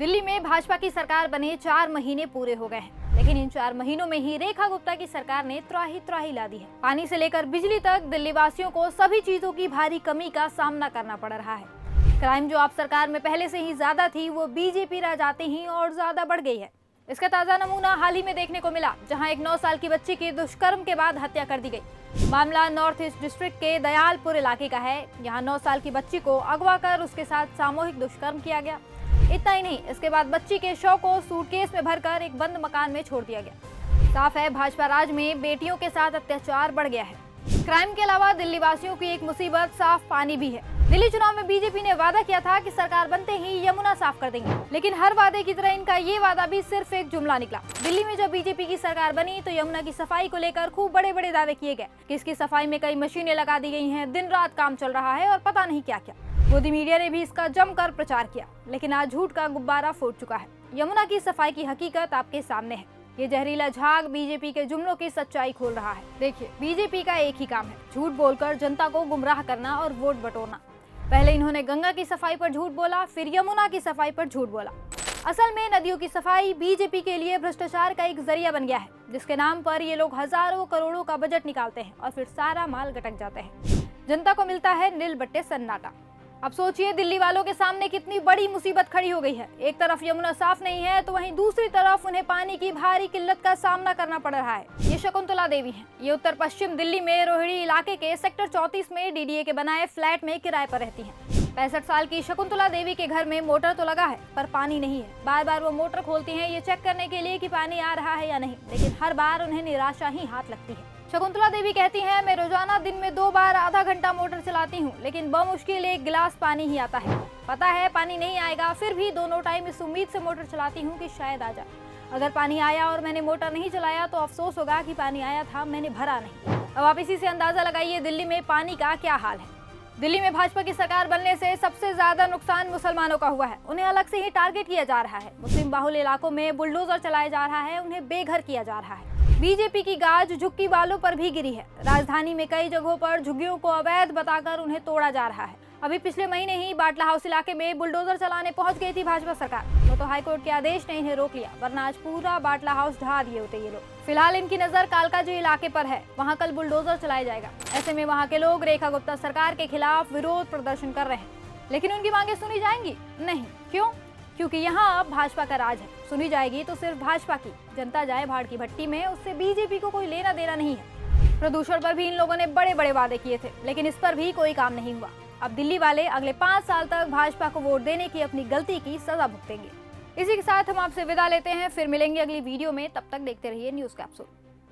दिल्ली में भाजपा की सरकार बने 4 महीने पूरे हो गए हैं, लेकिन इन 4 महीनों में ही रेखा गुप्ता की सरकार ने त्राही ला दी है। पानी से लेकर बिजली तक दिल्ली वासियों को सभी चीजों की भारी कमी का सामना करना पड़ रहा है। क्राइम जो आप सरकार में पहले से ही ज्यादा थी, वो बीजेपी राज आते ही और ज्यादा बढ़ गई है। इसका ताजा नमूना हाल ही में देखने को मिला, जहां एक 9 साल की बच्ची की दुष्कर्म के बाद हत्या कर दी गई। मामला नॉर्थ ईस्ट डिस्ट्रिक्ट के दयालपुर इलाके का है। यहाँ 9 साल की बच्ची को अगवा कर उसके साथ सामूहिक दुष्कर्म किया गया। इतना ही नहीं, इसके बाद बच्ची के शव को सूटकेस में भरकर एक बंद मकान में छोड़ दिया गया। साफ है, भाजपा राज में बेटियों के साथ अत्याचार बढ़ गया है। क्राइम के अलावा दिल्ली वासियों की एक मुसीबत साफ पानी भी है। दिल्ली चुनाव में बीजेपी ने वादा किया था कि सरकार बनते ही यमुना साफ कर देंगे, लेकिन हर वादे की तरह इनका ये वादा भी सिर्फ एक जुमला निकला। दिल्ली में जब बीजेपी की सरकार बनी तो यमुना की सफाई को लेकर खूब बड़े बड़े दावे किए गए कि इसकी सफाई में कई मशीनें लगा दी गई हैं, दिन रात काम चल रहा है और पता नहीं क्या क्या। मोदी मीडिया ने भी इसका जमकर प्रचार किया, लेकिन आज झूठ का गुब्बारा फूट चुका है। यमुना की सफाई की हकीकत आपके सामने है। ये जहरीला झाग बीजेपी के जुमलों की सच्चाई खोल रहा है। देखिए, बीजेपी का एक ही काम है, झूठ बोलकर जनता को गुमराह करना और वोट बटोरना। पहले इन्होंने गंगा की सफाई पर झूठ बोला, फिर यमुना की सफाई पर झूठ बोला। असल में नदियों की सफाई बीजेपी के लिए भ्रष्टाचार का एक जरिया बन गया है, जिसके नाम पर ये लोग हजारों करोड़ों का बजट निकालते हैं और फिर सारा माल गटक जाते हैं। जनता को मिलता है नील बट्टे सन्नाटा। अब सोचिए, दिल्ली वालों के सामने कितनी बड़ी मुसीबत खड़ी हो गई है। एक तरफ यमुना साफ नहीं है, तो वहीं दूसरी तरफ उन्हें पानी की भारी किल्लत का सामना करना पड़ रहा है। ये शकुंतला देवी हैं। ये उत्तर पश्चिम दिल्ली में रोहिणी इलाके के सेक्टर 34 में डीडीए के बनाए फ्लैट में किराए पर रहती हैं। 65 साल की शकुंतला देवी के घर में मोटर तो लगा है, पर पानी नहीं है। बार बार वो मोटर खोलती हैं ये चेक करने के लिए कि पानी आ रहा है या नहीं, लेकिन हर बार उन्हें निराशा ही हाथ लगती है। शकुंतला देवी कहती हैं, मैं रोजाना दिन में 2 बार आधा घंटा मोटर चलाती हूँ, लेकिन बमुश्किल 1 गिलास पानी ही आता है। पता है पानी नहीं आएगा, फिर भी दोनों टाइम इस उम्मीद से मोटर चलाती हूँ कि शायद आ जाए। अगर पानी आया और मैंने मोटर नहीं चलाया तो अफसोस होगा कि पानी आया था, मैंने भरा नहीं। अब आप इसी से अंदाजा लगाइए दिल्ली में पानी का क्या हाल है। दिल्ली में भाजपा की सरकार बनने से सबसे ज्यादा नुकसान मुसलमानों का हुआ है। उन्हें अलग से ही टारगेट किया जा रहा है। मुस्लिम बाहुल इलाकों में बुलडोजर चलाया जा रहा है, उन्हें बेघर किया जा रहा है। बीजेपी की गाज झुग्गी वालों पर भी गिरी है। राजधानी में कई जगहों पर झुग्गियों को अवैध बताकर उन्हें तोड़ा जा रहा है। अभी पिछले महीने ही बाटला हाउस इलाके में बुलडोजर चलाने पहुंच गई थी भाजपा सरकार। वो तो हाईकोर्ट के आदेश ने इन्हें रोक लिया, वरना आज पूरा बाटला हाउस ढहा दिए होते ये लोग। फिलहाल इनकी नजर कालकाजी इलाके पर है, वहाँ कल बुलडोजर चलाया जाएगा। ऐसे में वहाँ के लोग रेखा गुप्ता सरकार के खिलाफ विरोध प्रदर्शन कर रहे हैं, लेकिन उनकी मांगे सुनी जाएंगी? नहीं। क्यों? क्योंकि यहाँ अब भाजपा का राज है। सुनी जाएगी तो सिर्फ भाजपा की। जनता जाए भाड़ की भट्टी में, उससे बीजेपी को कोई लेना देना नहीं है। प्रदूषण पर भी इन लोगों ने बड़े बड़े वादे किए थे, लेकिन इस पर भी कोई काम नहीं हुआ। अब दिल्ली वाले अगले 5 साल तक भाजपा को वोट देने की अपनी गलती की सजा भुगतेंगे। इसी के साथ हम आपसे विदा लेते हैं, फिर मिलेंगे अगली वीडियो में। तब तक देखते रहिए न्यूज़ कैप्सूल।